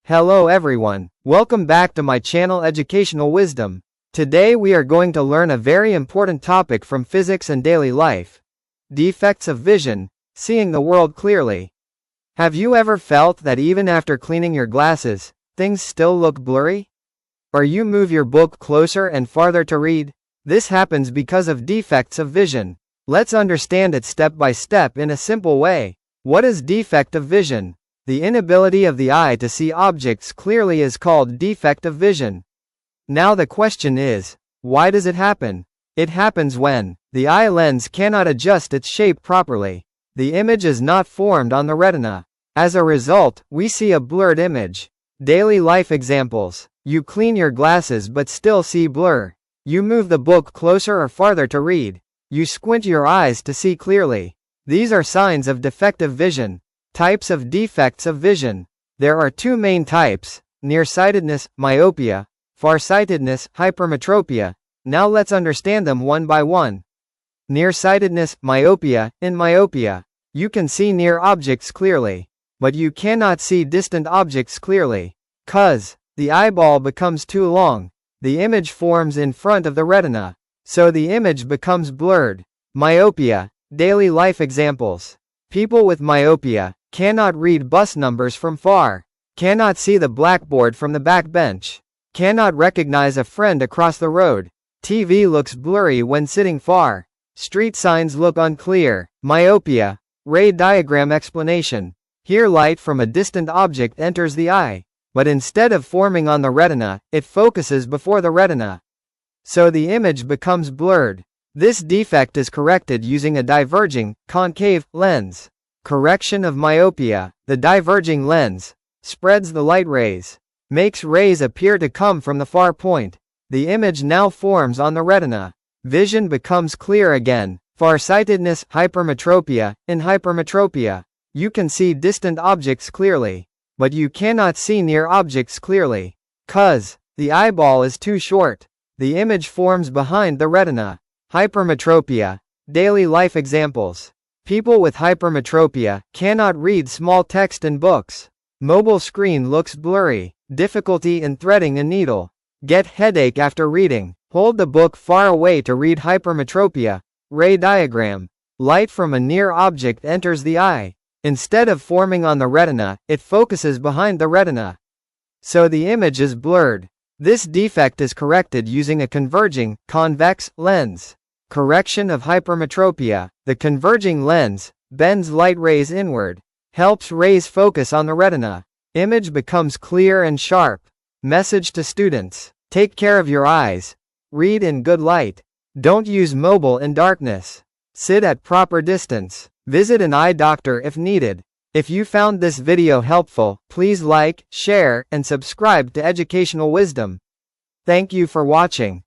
Hello everyone, welcome back to my channel Educational Wisdom. Today we are going to learn a very important topic from physics and daily life. Defects of vision, seeing the world clearly. Have you ever felt that even after cleaning your glasses, things still look blurry? Or you move your book closer and farther to read? This happens because of defects of vision. Let's understand it step by step in a simple way. What is defect of vision? The inability of the eye to see objects clearly is called defect of vision. Now the question is, why does it happen? It happens when the eye lens cannot adjust its shape properly. The image is not formed on the retina. As a result, we see a blurred image. Daily life examples. You clean your glasses but still see blur. You move the book closer or farther to read. You squint your eyes to see clearly. These are signs of defective vision. Types of defects of vision. There are two main types: nearsightedness, myopia; farsightedness, hypermetropia. Now let's understand them one by one. Nearsightedness, myopia. In myopia, you can see near objects clearly, but you cannot see distant objects clearly. 'Cause the eyeball becomes too long, the image forms in front of the retina, so the image becomes blurred. Myopia. Daily life examples. People with myopia cannot read bus numbers from far, cannot see the blackboard from the back bench, cannot recognize a friend across the road. TV looks blurry when sitting far. Street signs look unclear. Myopia. Ray diagram explanation. Here light from a distant object enters the eye, but instead of forming on the retina, it focuses before the retina, so the image becomes blurred. This defect is corrected using a diverging, concave, lens. Correction of myopia. The diverging lens spreads the light rays, makes rays appear to come from the far point. The image now forms on the retina. Vision becomes clear again. Farsightedness, hypermetropia. In hypermetropia, you can see distant objects clearly, but you cannot see near objects clearly. 'Cause the eyeball is too short, the image forms behind the retina. Hypermetropia. Daily life examples. People with hypermetropia cannot read small text in books. Mobile screen looks blurry. Difficulty in threading a needle. Get headache after reading. Hold the book far away to read. Hypermetropia. Ray diagram. Light from a near object enters the eye. Instead of forming on the retina, it focuses behind the retina, so the image is blurred. This defect is corrected using a converging, convex, lens. Correction of hypermetropia. The converging lens bends light rays inward, helps rays focus on the retina. Image becomes clear and sharp. Message to students: take care of your eyes. Read in good light. Don't use mobile in darkness. Sit at proper distance. Visit an eye doctor if needed. If you found this video helpful, please like, share, and subscribe to Educational Wisdom. Thank you for watching.